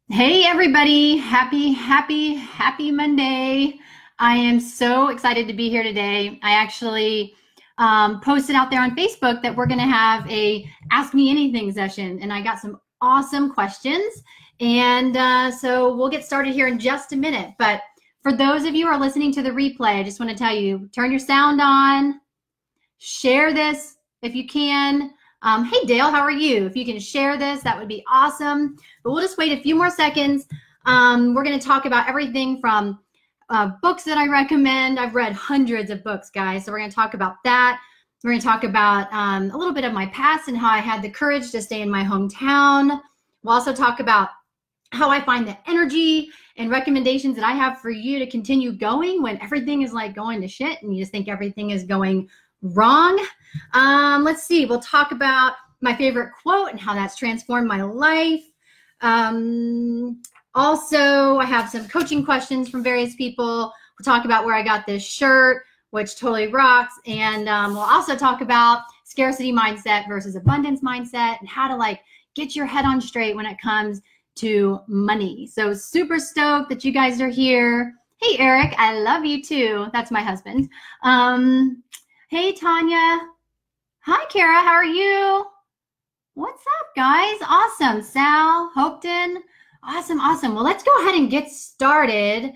Hey everybody, happy Monday. I am so excited to be here today. I actually posted out there on Facebook that we're going to have a Ask Me Anything session, and I got some awesome questions. And so we'll get started here in just a minute. But for those of you who are listening to the replay, I just want to tell you, turn your sound on, share this if you can. Hey Dale, how are you? If you can share this, that would be awesome. But we'll just wait a few more seconds. We're going to talk about everything from books that I recommend. I've read hundreds of books, guys. So we're going to talk about that. We're going to talk about a little bit of my past and how I had the courage to stay in my hometown. We'll also talk about how I find the energy and recommendations that I have for you to continue going when everything is like going to shit and you just think everything is going wrong. Let's see. We'll talk about my favorite quote and how that's transformed my life. Also, I have some coaching questions from various people. We'll talk about where I got this shirt, which totally rocks. And we'll also talk about scarcity mindset versus abundance mindset and how to like get your head on straight when it comes to money. So super stoked that you guys are here. Hey, Eric, I love you too. That's my husband. Hey, Tanya. Hi, Kara. How are you? What's up, guys? Awesome. Sal, Hopeton. Awesome, awesome. Well, let's go ahead and get started.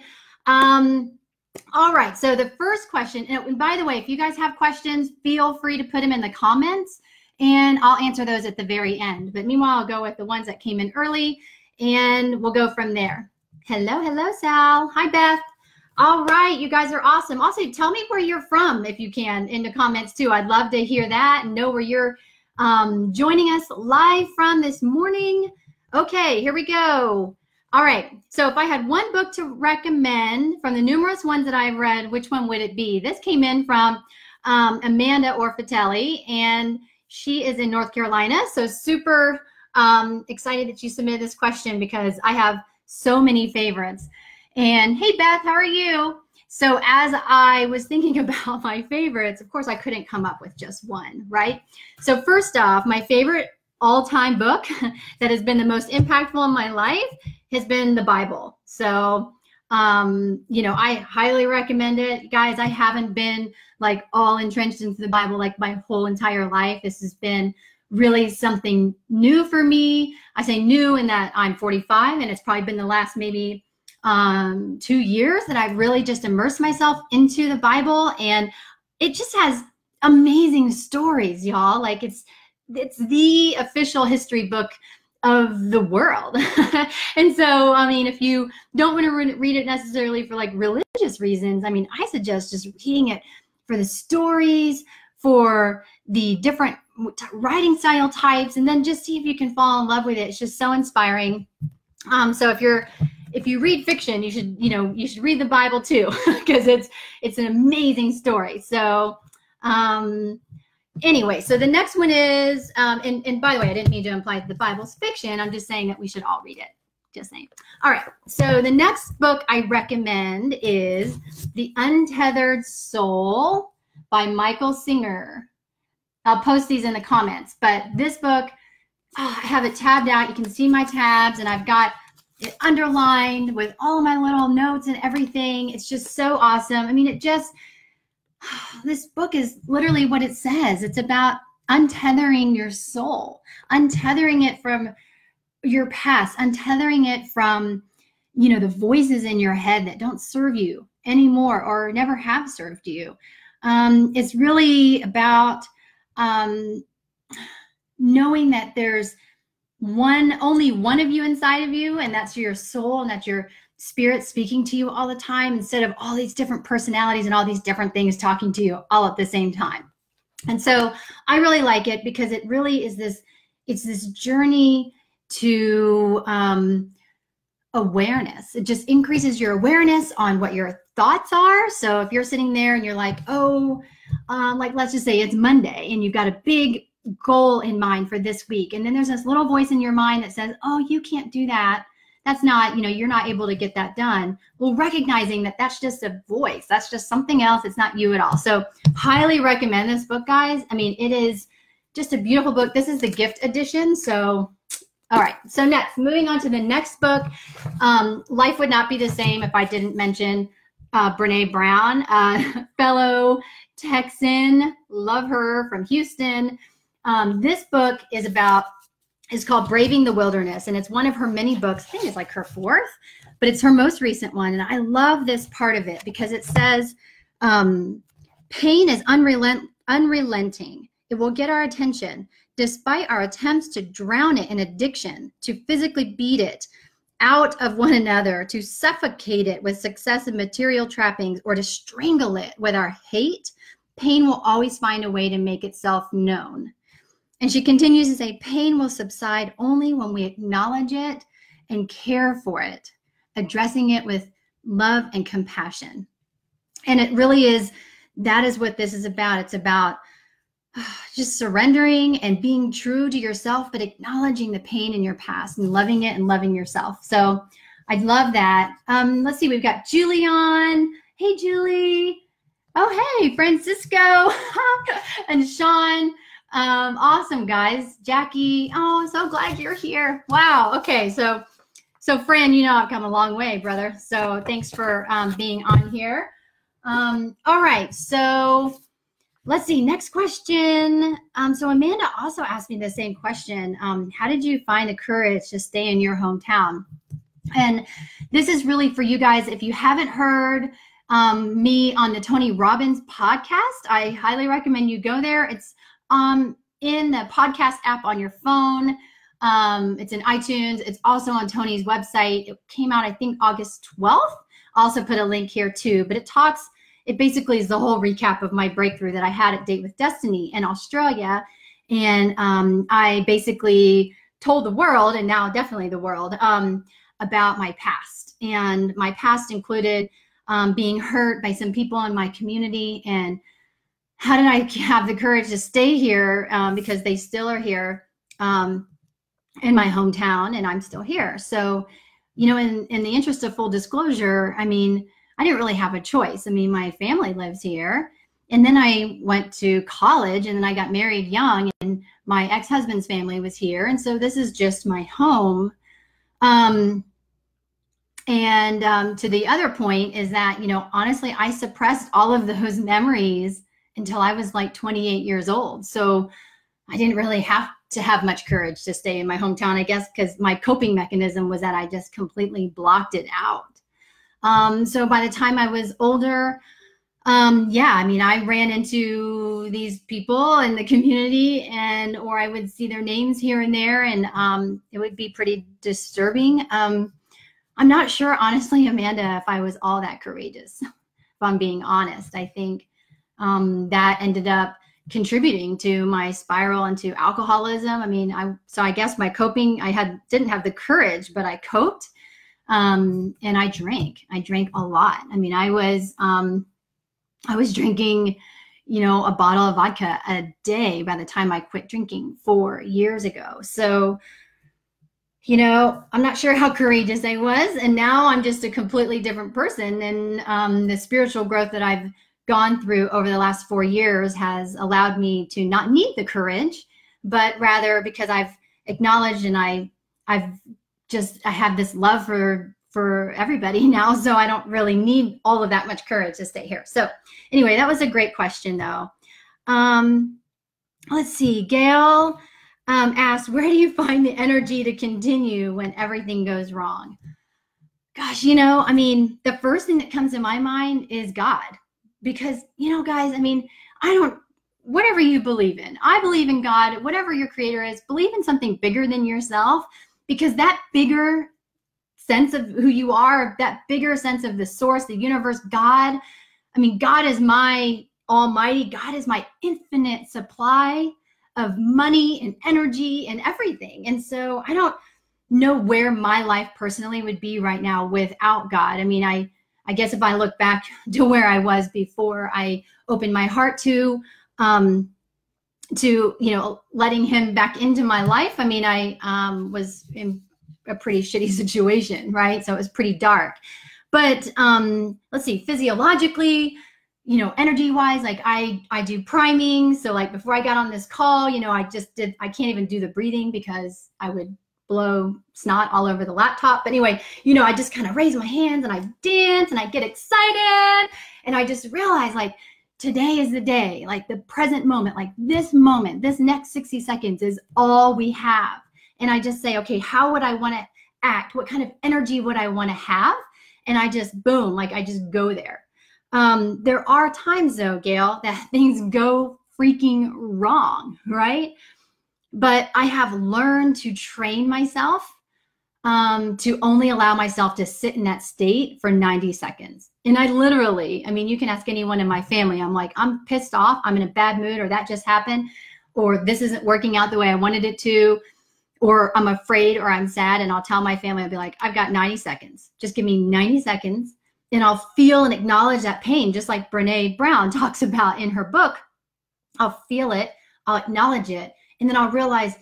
All right. So the first question, and by the way, if you guys have questions, feel free to put them in the comments, and I'll answer those at the very end. But meanwhile, I'll go with the ones that came in early, and we'll go from there. Hello, Sal. Hi, Beth. All right, you guys are awesome. Also, tell me where you're from if you can in the comments too. I'd love to hear that and know where you're joining us live from this morning. Okay, here we go. All right, so if I had one book to recommend from the numerous ones that I've read, which one would it be? This came in from Amanda Orfatelli, and she is in North Carolina. So super excited that you submitted this question because I have so many favorites. And hey, Beth, how are you? So as I was thinking about my favorites, of course, I couldn't come up with just one, right? So first off, my favorite all-time book that has been the most impactful in my life has been the Bible. So, you know, I highly recommend it. Guys, I haven't been like all entrenched into the Bible like my whole entire life. This has been really something new for me. I say new in that I'm 45, and it's probably been the last maybe 2 years that I've really just immersed myself into the Bible, and it just has amazing stories, y'all. Like it's the official history book of the world. And so, I mean, if you don't want to read it necessarily for like religious reasons, I mean, I suggest just reading it for the stories, for the different writing style types, and then just see if you can fall in love with it. It's just so inspiring. So if you read fiction, you should read the Bible too, because it's an amazing story. So anyway, so the next one is, and by the way, I didn't mean to imply that the Bible's fiction. I'm just saying that we should all read it. Just saying. All right. So the next book I recommend is The Untethered Soul by Michael Singer. I'll post these in the comments, but this book, I have it tabbed out. You can see my tabs, and I've got it underlined with all my little notes and everything. It's just so awesome. I mean, this book is literally what it says. It's about untethering your soul, untethering it from your past, untethering it from, you know, the voices in your head that don't serve you anymore or never have served you. It's really about knowing that there's only one of you inside of you, and that's your soul, and that's your spirit speaking to you all the time, instead of all these different personalities and all these different things talking to you all at the same time. And so I really like it because it really is it's this journey to awareness. It just increases your awareness on what your thoughts are. So if you're sitting there and you're like, oh, like let's just say it's Monday and you've got a big goal in mind for this week, and then there's this little voice in your mind that says, oh, you can't do that. That's not, you know, you're not able to get that done. Well, recognizing that that's just a voice, that's just something else. It's not you at all. So highly recommend this book, guys. I mean, it is just a beautiful book. This is the gift edition. So All right, so next, moving on to the next book, Life Would Not Be the Same If I Didn't Mention Brene Brown, fellow Texan, love her, from Houston. This book is called Braving the Wilderness, and it's one of her many books. I think it's like her fourth, but it's her most recent one. And I love this part of it because it says, pain is unrelenting. It will get our attention, despite our attempts to drown it in addiction, to physically beat it out of one another, to suffocate it with success and material trappings, or to strangle it with our hate. Pain will always find a way to make itself known. And she continues to say, pain will subside only when we acknowledge it and care for it, addressing it with love and compassion. And it really is, that is what this is about. It's about just surrendering and being true to yourself, but acknowledging the pain in your past and loving it and loving yourself. So I love that. Let's see, we've got Julie on. Hey, Julie. Oh, hey, Francisco and Sean. Awesome, guys. Jackie, oh, so glad you're here. Wow. Okay, so Fran, you know I've come a long way, brother. So thanks for being on here. All right, so let's see, next question. So Amanda also asked me the same question. How did you find the courage to stay in your hometown? And this is really for you guys. If you haven't heard me on the Tony Robbins podcast, I highly recommend you go there. It's in the podcast app on your phone. It's in iTunes. It's also on Tony's website. It came out, I think, August 12th. I'll also put a link here too, but it basically is the whole recap of my breakthrough that I had at Date with Destiny in Australia. And I basically told the world, and now definitely the world, about my past. And my past included being hurt by some people in my community. And how did I have the courage to stay here, because they still are here in my hometown, and I'm still here. So, you know, in the interest of full disclosure, I mean, I didn't really have a choice. I mean, my family lives here. And then I went to college, and then I got married young, and my ex-husband's family was here. And so this is just my home. To the other point is that, you know, honestly, I suppressed all of those memories until I was like 28 years old. So I didn't really have to have much courage to stay in my hometown, I guess, because my coping mechanism was that I just completely blocked it out. So by the time I was older, yeah, I mean, I ran into these people in the community, or I would see their names here and there, and it would be pretty disturbing. I'm not sure, honestly, Amanda, if I was all that courageous, if I'm being honest. I think that ended up contributing to my spiral into alcoholism. I mean, I guess my coping, didn't have the courage, but I coped. And I drank a lot. I mean, I was drinking, you know, a bottle of vodka a day by the time I quit drinking 4 years ago. So, you know, I'm not sure how courageous I was. And now I'm just a completely different person. And the spiritual growth that I've gone through over the last 4 years has allowed me to not need the courage, but rather because I've acknowledged and I have this love for everybody now, so I don't really need all of that much courage to stay here. So anyway, that was a great question though. Let's see, Gail asked, where do you find the energy to continue when everything goes wrong? Gosh, you know, I mean, the first thing that comes to my mind is God. Because, you know, guys, I mean, whatever you believe in, I believe in God, whatever your creator is, believe in something bigger than yourself, because that bigger sense of who you are, that bigger sense of the source, the universe, God, I mean, God is my almighty, God is my infinite supply of money and energy and everything. And so I don't know where my life personally would be right now without God. I mean, I guess if I look back to where I was before I opened my heart to, you know, letting him back into my life. I mean, I was in a pretty shitty situation, right? So it was pretty dark. But let's see, physiologically, you know, energy-wise, like I do priming. So like before I got on this call, you know, I can't even do the breathing because I would blow snot all over the laptop. But anyway, you know, I just kind of raise my hands and I dance and I get excited. And I just realize like, today is the day, like the present moment, like this moment, this next 60 seconds is all we have. And I just say, okay, how would I want to act? What kind of energy would I want to have? And I just, boom, like I just go there. There are times though, Gail, that things go freaking wrong, right? But I have learned to train myself to only allow myself to sit in that state for 90 seconds. And I literally, I mean, you can ask anyone in my family, I'm like, I'm pissed off, I'm in a bad mood, or that just happened, or this isn't working out the way I wanted it to, or I'm afraid, or I'm sad, and I'll tell my family, I'll be like, I've got 90 seconds. Just give me 90 seconds, and I'll feel and acknowledge that pain, just like Brene Brown talks about in her book. I'll feel it, I'll acknowledge it, and then I'll realize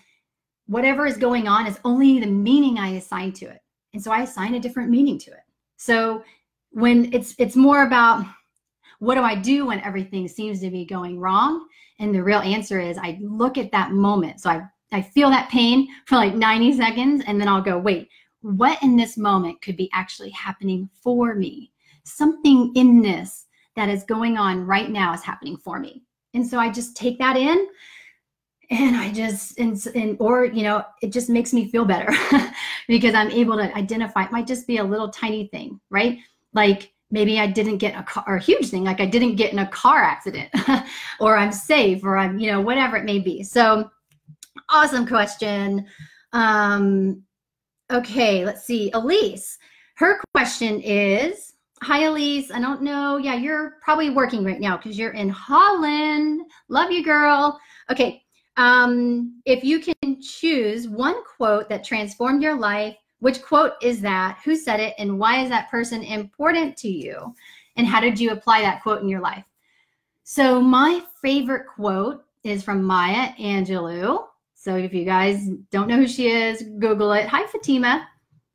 whatever is going on is only the meaning I assign to it. And so I assign a different meaning to it. So when it's more about what do I do when everything seems to be going wrong? And the real answer is I look at that moment. So I feel that pain for like 90 seconds, and then I'll go, wait, what in this moment could be actually happening for me? Something in this that is going on right now is happening for me. And so I just take that in, and I just, or, you know, it just makes me feel better because I'm able to identify, it might just be a little tiny thing, right? Like maybe I didn't get a car, or a huge thing, like I didn't get in a car accident or I'm safe, or I'm, you know, whatever it may be. So awesome question. Okay, let's see. Elise, her question is, hi, Elise. I don't know. Yeah, you're probably working right now because you're in Holland. Love you, girl. Okay. If you can choose one quote that transformed your life, which quote is that? Who said it? And why is that person important to you? And how did you apply that quote in your life? So my favorite quote is from Maya Angelou. So if you guys don't know who she is, Google it. Hi, Fatima.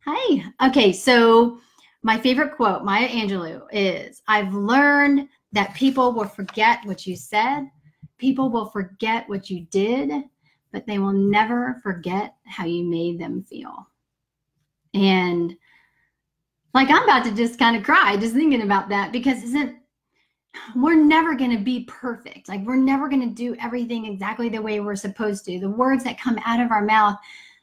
Hi. Okay, so my favorite quote, Maya Angelou, is, I've learned that people will forget what you said. People will forget what you did, but they will never forget how you made them feel. And like, I'm about to just kind of cry just thinking about that, because we're never going to be perfect. Like, we're never going to do everything exactly the way we're supposed to. The words that come out of our mouth,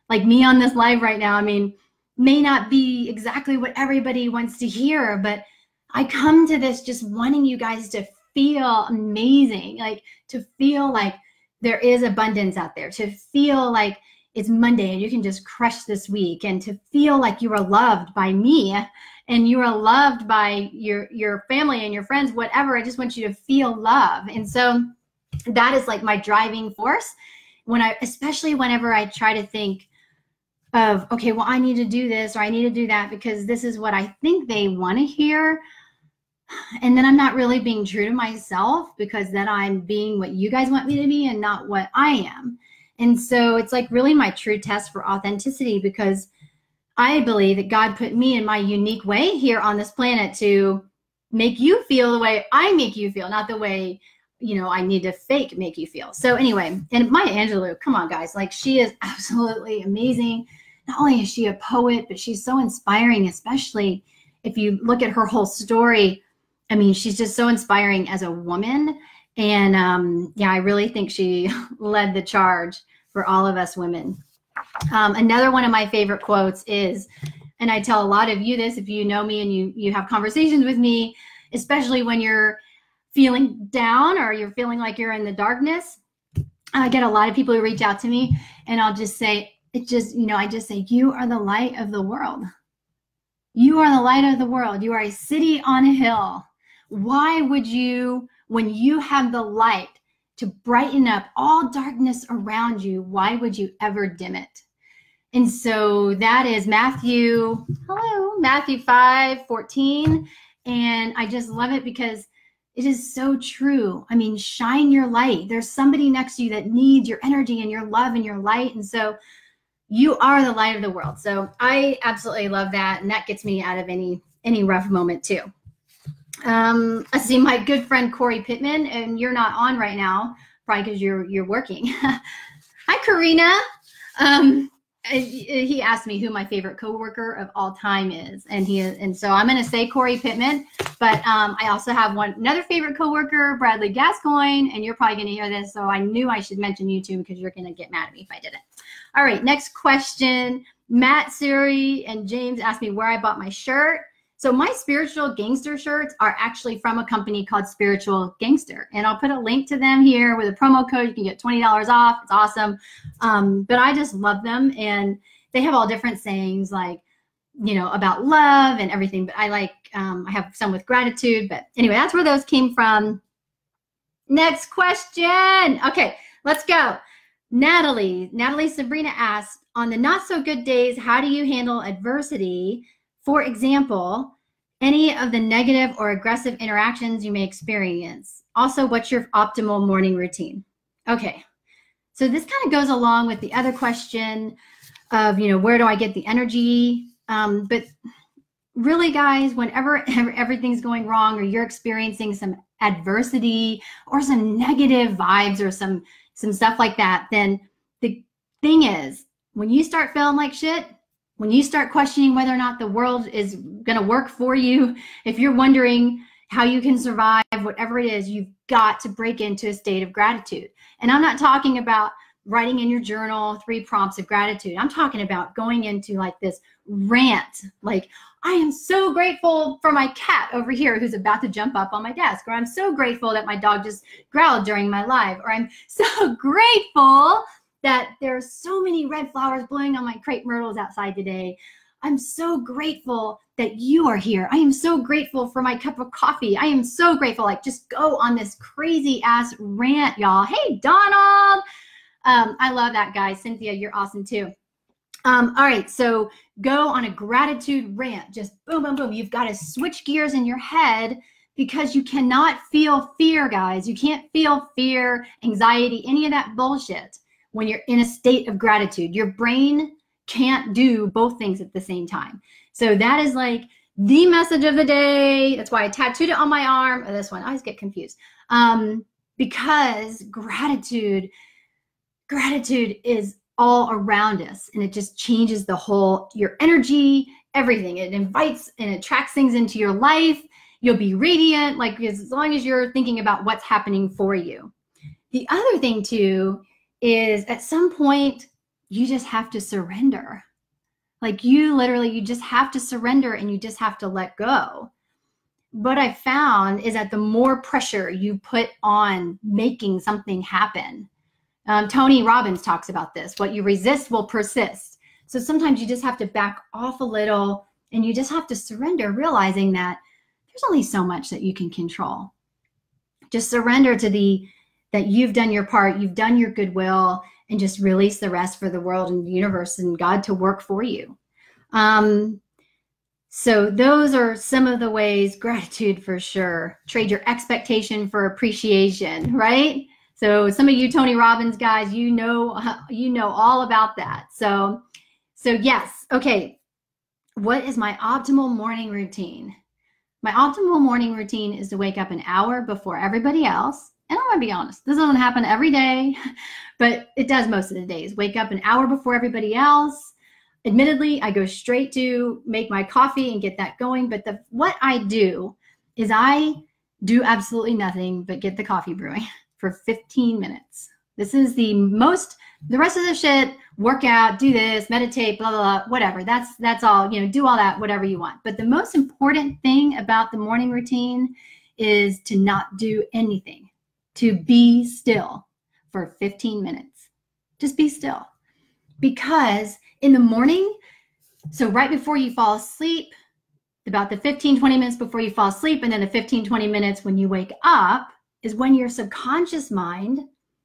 like me on this live right now, I mean, may not be exactly what everybody wants to hear, but I come to this just wanting you guys to feel amazing, like to feel like there is abundance out there, to feel like it's Monday and you can just crush this week, and to feel like you are loved by me and you are loved by your family and your friends, whatever. I just want you to feel love. And so that is like my driving force especially whenever I try to think of, okay, well, I need to do this or I need to do that because this is what I think they want to hear. And then I'm not really being true to myself, because then I'm being what you guys want me to be and not what I am. And so it's like really my true test for authenticity, because I believe that God put me in my unique way here on this planet to make you feel the way I make you feel, not the way, you know, I need to fake make you feel. So anyway, and Maya Angelou, come on, guys, like, she is absolutely amazing. Not only is she a poet, but she's so inspiring, especially if you look at her whole story. I mean, she's just so inspiring as a woman. And yeah, I really think she led the charge for all of us women. Another one of my favorite quotes is, and I tell a lot of you this, if you know me and you have conversations with me, especially when you're feeling down or you're feeling like you're in the darkness, I get a lot of people who reach out to me, and I'll just say, I just say, you are the light of the world. You are the light of the world. You are a city on a hill. Why would you, when you have the light to brighten up all darkness around you, why would you ever dim it? And so that is Matthew 5:14. And I just love it because it is so true. I mean, shine your light. There's somebody next to you that needs your energy and your love and your light. And so you are the light of the world. So I absolutely love that. And that gets me out of any rough moment too. I see my good friend Corey Pittman, and you're not on right now, probably because you're working. Hi, Karina. he asked me who my favorite coworker of all time is, and so I'm going to say Corey Pittman, but I also have another favorite coworker, Bradley Gascoigne, and you're probably going to hear this, so I knew I should mention you two because you're going to get mad at me if I didn't. All right, next question. Matt, Suri, and James asked me where I bought my shirt. So my Spiritual Gangster shirts are actually from a company called Spiritual Gangster. And I'll put a link to them here with a promo code. You can get $20 off. It's awesome. But I just love them. And they have all different sayings like, you know, about love and everything. But I like, I have some with gratitude. But anyway, that's where those came from. Next question. Okay, let's go. Natalie Sabrina asked, on the not so good days, how do you handle adversity? For example, any of the negative or aggressive interactions you may experience. Also, what's your optimal morning routine? Okay, so this kind of goes along with the other question of, you know, where do I get the energy? But really, guys, whenever everything's going wrong or you're experiencing some adversity or some negative vibes or some stuff like that, then the thing is, when you start feeling like shit, when you start questioning whether or not the world is going to work for you, if you're wondering how you can survive, whatever it is, you've got to break into a state of gratitude. And I'm not talking about writing in your journal 3 prompts of gratitude. I'm talking about going into like this rant, like, I am so grateful for my cat over here who's about to jump up on my desk, or I'm so grateful that my dog just growled during my live, or I'm so grateful that there are so many red flowers blowing on my crepe myrtles outside today. I'm so grateful that you are here. I am so grateful for my cup of coffee. I am so grateful. Like, just go on this crazy ass rant, y'all. Hey, Donald. I love that, guy. Cynthia, you're awesome too. All right, so go on a gratitude rant. Just boom, boom, boom. You've got to switch gears in your head because you cannot feel fear, guys. You can't feel fear, anxiety, any of that bullshit when you're in a state of gratitude. Your brain can't do both things at the same time. So that is like the message of the day. That's why I tattooed it on my arm. Or this one, I always get confused. Because gratitude is all around us, and it just changes your energy, everything. It invites and attracts things into your life. You'll be radiant, like, as long as you're thinking about what's happening for you. The other thing too is, at some point, you just have to surrender. Like, you just have to surrender, and you just have to let go. What I found is that the more pressure you put on making something happen, Tony Robbins talks about this, what you resist will persist. So sometimes you just have to back off a little, and you just have to surrender, realizing that there's only so much that you can control. Just surrender to that you've done your part, you've done your goodwill, and just release the rest for the world and the universe and God to work for you. So those are some of the ways. Gratitude for sure. Trade your expectation for appreciation, right? So some of you Tony Robbins guys, you know all about that. So yes. Okay. What is my optimal morning routine? My optimal morning routine is to wake up an hour before everybody else. And I'm going to be honest, this doesn't happen every day, but it does most of the days. Wake up an hour before everybody else. Admittedly, I go straight to make my coffee and get that going. But what I do is I do absolutely nothing but get the coffee brewing for 15 minutes. This is the rest of the shit, work out, do this, meditate, blah, blah, blah, whatever. That's all, do all that, whatever you want. But the most important thing about the morning routine is to not do anything. To be still for 15 minutes. Just be still. Because in the morning, so right before you fall asleep, about the 15, 20 minutes before you fall asleep, and then the 15, 20 minutes when you wake up is when your subconscious mind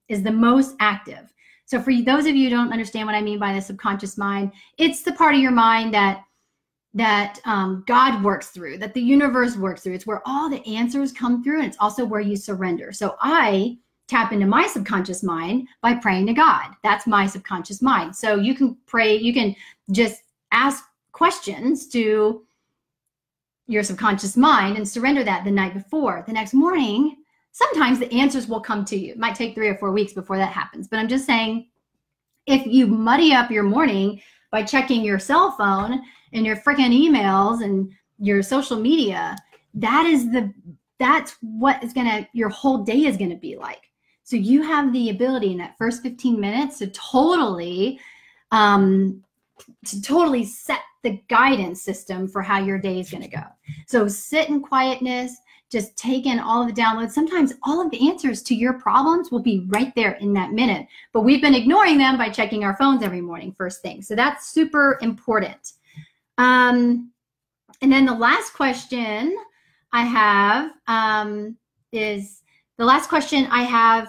is the most active. So for those of you who don't understand what I mean by the subconscious mind, it's the part of your mind that God works through, that the universe works through. It's where all the answers come through, and it's also where you surrender. So I tap into my subconscious mind by praying to God. That's my subconscious mind. So you can pray, you can just ask questions to your subconscious mind and surrender that the night before. The next morning, sometimes the answers will come to you. It might take 3 or 4 weeks before that happens, but I'm just saying, if you muddy up your morning by checking your cell phone and your freaking emails and your social media, that's what is your whole day is gonna be like. So you have the ability in that first 15 minutes to totally set the guidance system for how your day is gonna go. So sit in quietness, just take in all of the downloads. Sometimes all of the answers to your problems will be right there in that minute, but we've been ignoring them by checking our phones every morning first thing. So that's super important. And then the last question I have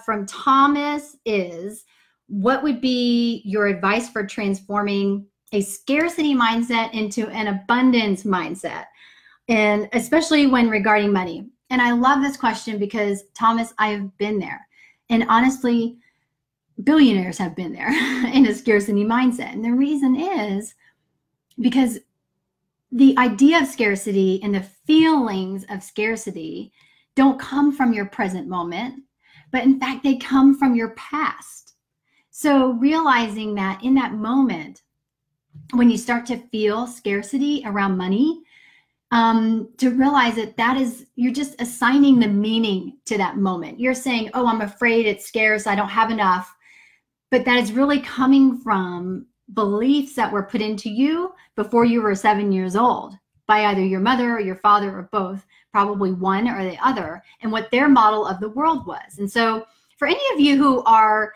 from Thomas is, what would be your advice for transforming a scarcity mindset into an abundance mindset? And especially when regarding money. And I love this question because, Thomas, I have been there. And honestly, billionaires have been there in a scarcity mindset. And the reason is because the idea of scarcity and the feelings of scarcity don't come from your present moment, but in fact, they come from your past. So realizing that in that moment, when you start to feel scarcity around money, to realize you're just assigning the meaning to that moment. You're saying, oh, I'm afraid it's scarce, I don't have enough. But that is really coming from beliefs that were put into you before you were 7 years old by either your mother or your father or both, probably one or the other, and what their model of the world was. And so for any of you who are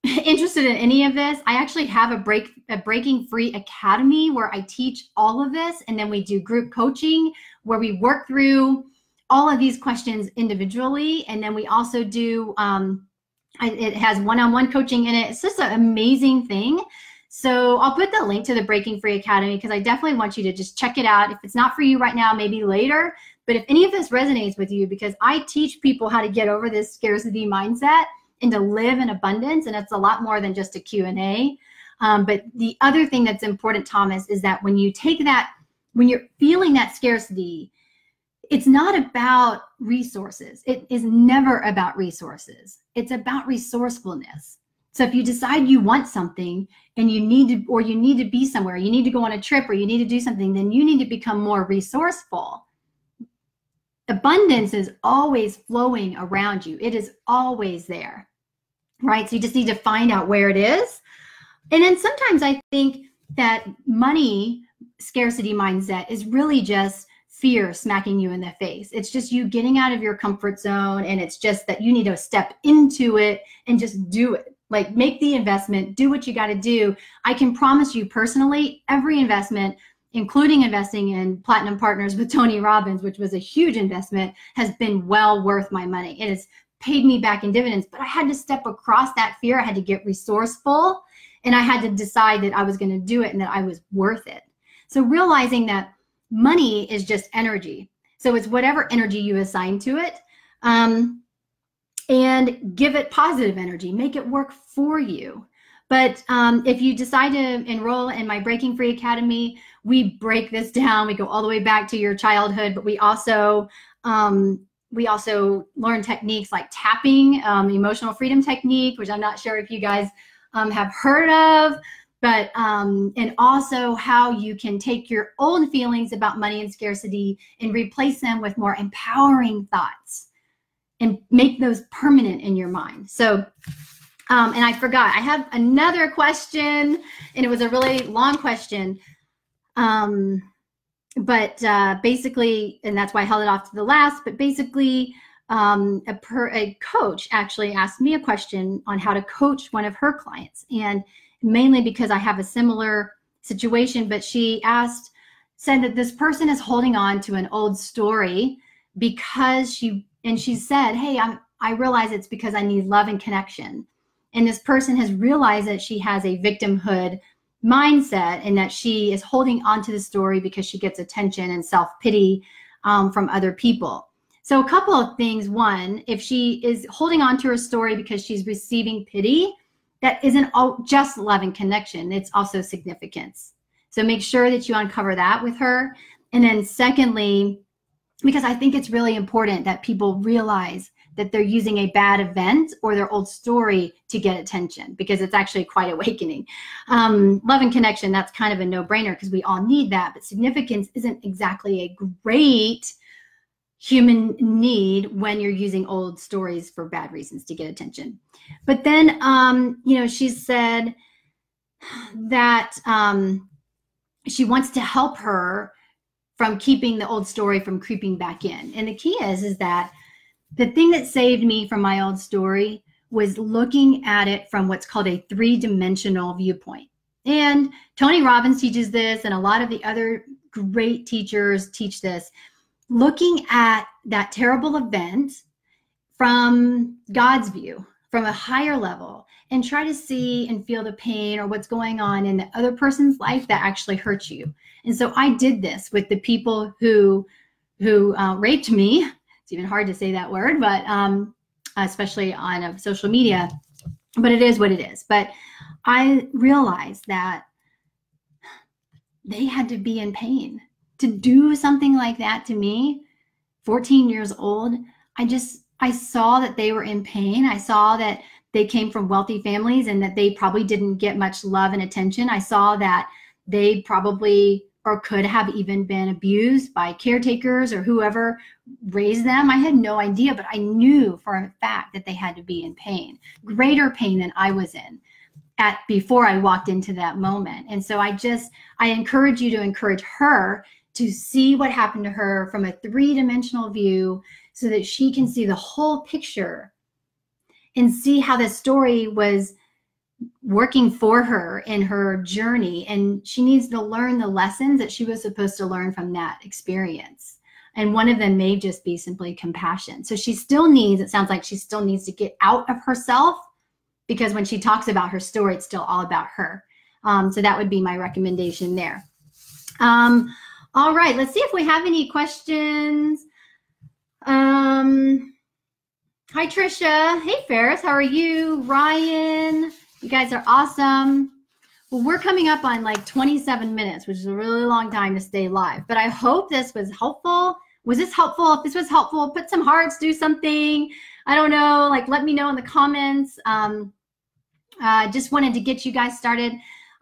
interested in any of this, I actually have a Breaking Free Academy where I teach all of this, and then we do group coaching where we work through all of these questions individually, and then we also do it has one-on-one coaching in it. It's just an amazing thing. So I'll put the link to the Breaking Free Academy because I definitely want you to just check it out. If it's not for you right now, maybe later. But if any of this resonates with you, because I teach people how to get over this scarcity mindset and to live in abundance, and it's a lot more than just a Q&A. But the other thing that's important, Thomas, is that when you take that, when you're feeling that scarcity, it's not about resources. It is never about resources. It's about resourcefulness. So if you decide you want something and you need to be somewhere, you need to go on a trip or you need to do something, then you need to become more resourceful. Abundance is always flowing around you. It is always there, right? So you just need to find out where it is. And then sometimes I think that money scarcity mindset is really just fear smacking you in the face. It's just you getting out of your comfort zone, and it's just that you need to step into it and just do it. Like, make the investment, do what you got to do. I can promise you personally, every investment, including investing in Platinum Partners with Tony Robbins, which was a huge investment, has been well worth my money. It has paid me back in dividends, but I had to step across that fear. I had to get resourceful, and I had to decide that I was going to do it and that I was worth it. So realizing that money is just energy. So it's whatever energy you assign to it, and give it positive energy, make it work for you. But if you decide to enroll in my Breaking Free Academy, we break this down. We go all the way back to your childhood, but we also learn techniques like tapping, emotional freedom technique, which I'm not sure if you guys have heard of, but and also how you can take your old feelings about money and scarcity and replace them with more empowering thoughts and make those permanent in your mind. So, and I forgot, I have another question, and it was a really long question. Basically, and that's why I held it off to the last, but basically a coach actually asked me a question on how to coach one of her clients, and mainly because I have a similar situation, but she said that this person is holding on to an old story because she said, hey, I realize it's because I need love and connection. And this person has realized that she has a victimhood mindset and that she is holding on to the story because she gets attention and self-pity from other people. So a couple of things. One, if she is holding on to her story because she's receiving pity, that isn't just love and connection. It's also significance. So make sure that you uncover that with her. And then secondly, because I think it's really important that people realize that they're using a bad event or their old story to get attention, because it's actually quite awakening. Love and connection, that's kind of a no-brainer because we all need that, but significance isn't exactly a great human need when you're using old stories for bad reasons to get attention. But then, you know, she said that she wants to help her from keeping the old story from creeping back in. And the key is that the thing that saved me from my old story was looking at it from what's called a three-dimensional viewpoint. And Tony Robbins teaches this, and a lot of the other great teachers teach this. Looking at that terrible event from God's view, from a higher level, and try to see and feel the pain or what's going on in the other person's life that actually hurts you. And so I did this with the people who raped me. It's even hard to say that word, but especially on social media, but it is what it is. But I realized that they had to be in pain. To do something like that to me, 14 years old, I saw that they were in pain. I saw that they came from wealthy families and that they probably didn't get much love and attention. I saw that they probably or could have even been abused by caretakers or whoever raised them. I had no idea, but I knew for a fact that they had to be in pain, greater pain than I was in before I walked into that moment. And so I encourage you to encourage her to see what happened to her from a three-dimensional view so that she can see the whole picture and see how the story was working for her in her journey. And she needs to learn the lessons that she was supposed to learn from that experience. And one of them may just be simply compassion. So she still needs, it sounds like she still needs to get out of herself, because when she talks about her story, it's still all about her. So that would be my recommendation there. All right, let's see if we have any questions. Hi, Trisha. Hey, Ferris. How are you? Ryan. You guys are awesome. Well, we're coming up on like 27 minutes, which is a really long time to stay live. But I hope this was helpful. Was this helpful? If this was helpful, put some hearts, do something. I don't know, like let me know in the comments. Just wanted to get you guys started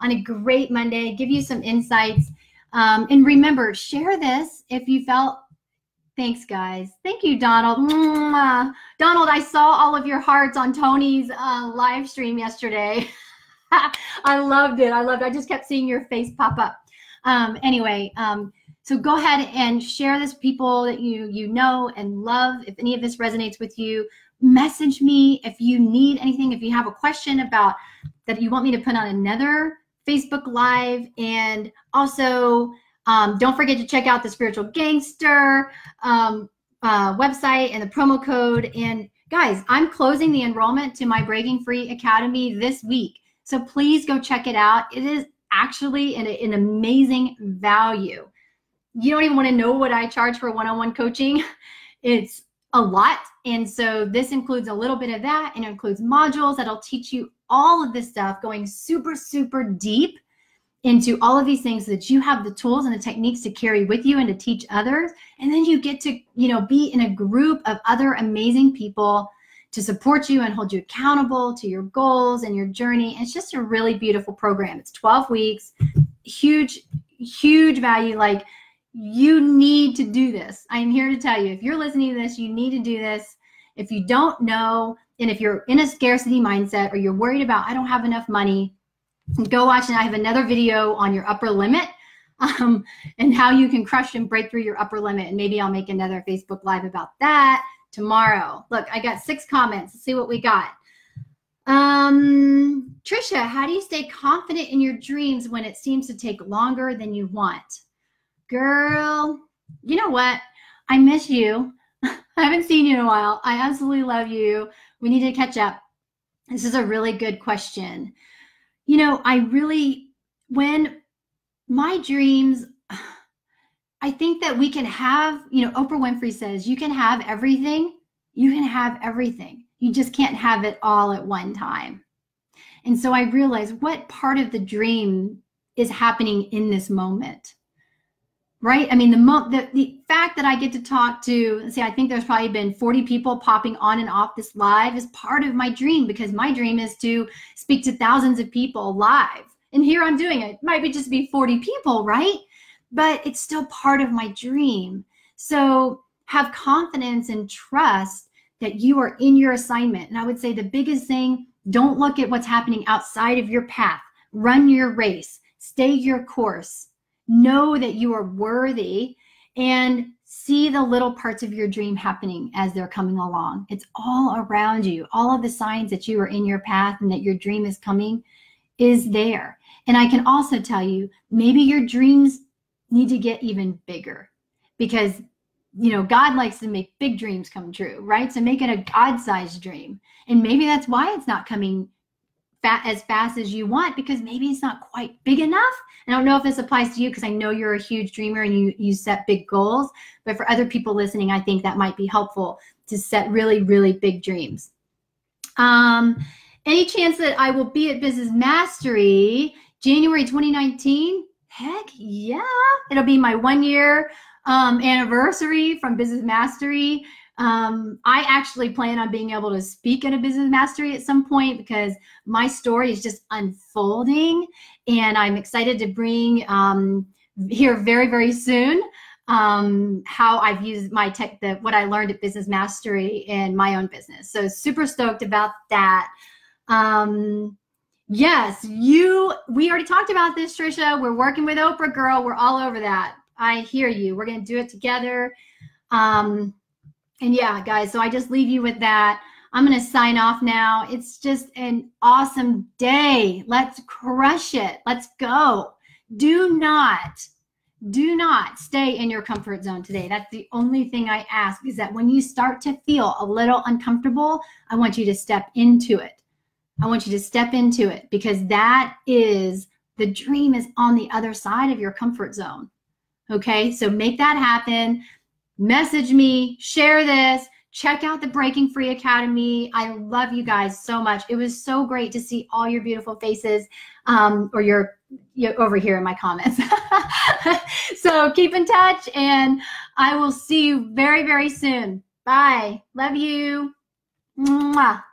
on a great Monday, give you some insights. And remember, share this if you felt. Thanks, guys. Thank you, Donald. Mwah. Donald, I saw all of your hearts on Tony's live stream yesterday. I loved it. I just kept seeing your face pop up. Anyway, so go ahead and share this with people that you know and love. If any of this resonates with you, message me if you need anything. If you have a question about that you want me to put on another Facebook Live. And also, don't forget to check out the Spiritual Gangster website and the promo code. And guys, I'm closing the enrollment to my Breaking Free Academy this week. So please go check it out. It is actually an amazing value. You don't even want to know what I charge for one-on-one coaching. It's a lot. And so this includes a little bit of that, and it includes modules that'll teach you all of this stuff, going super, super deep into all of these things so that you have the tools and the techniques to carry with you and to teach others. And then you get to, be in a group of other amazing people to support you and hold you accountable to your goals and your journey. It's just a really beautiful program. It's 12 weeks, huge, huge value. Like, you need to do this. I am here to tell you, if you're listening to this, you need to do this. If you don't know, and if you're in a scarcity mindset or you're worried about, I don't have enough money, go watch, and I have another video on your upper limit and how you can crush and break through your upper limit. And maybe I'll make another Facebook Live about that tomorrow. Look, I got 6 comments. Let's see what we got. Trisha, how do you stay confident in your dreams when it seems to take longer than you want? Girl, you know what? I miss you. I haven't seen you in a while. I absolutely love you. We need to catch up. This is a really good question. When my dreams, I think that we can have, Oprah Winfrey says, you can have everything. You can have everything. You just can't have it all at one time. And so I realized, what part of the dream is happening in this moment? right? I mean, the fact that I get to talk to, see, I think there's probably been 40 people popping on and off this live is part of my dream, because my dream is to speak to thousands of people live. And here I'm doing it. It might be just be 40 people, right? But it's still part of my dream. So have confidence and trust that you are in your assignment. And I would say the biggest thing, don't look at what's happening outside of your path. Run your race. Stay your course. Know that you are worthy, and see the little parts of your dream happening as they're coming along. It's all around you. All of the signs that you are in your path and that your dream is coming is there. And I can also tell you, maybe your dreams need to get even bigger, because God likes to make big dreams come true, right? So make it a God-sized dream. And maybe that's why it's not coming as fast as you want, because maybe it's not quite big enough. And I don't know if this applies to you, because I know you're a huge dreamer and you set big goals. But for other people listening, I think that might be helpful to set really, really big dreams. Any chance that I will be at Business Mastery January 2019? Heck yeah. It'll be my 1-year anniversary from Business Mastery. I actually plan on being able to speak at a Business Mastery at some point, because my story is just unfolding, and I'm excited to bring here very, very soon how I've used my what I learned at Business Mastery in my own business. So super stoked about that. Yes, we already talked about this, Trisha. We're working with Oprah, girl. We're all over that. I hear you. We're going to do it together. And yeah, guys, so I just leave you with that. I'm going to sign off now. It's just an awesome day. Let's crush it. Let's go. Do not stay in your comfort zone today. That's the only thing I ask, is that when you start to feel a little uncomfortable, I want you to step into it. I want you to step into it, because that is, the dream is on the other side of your comfort zone. Okay, so make that happen. Message me, share this, check out the Breaking Free Academy. I love you guys so much. It was so great to see all your beautiful faces, or you're over here in my comments. So keep in touch, and I will see you very, very soon. Bye. Love you. Mwah.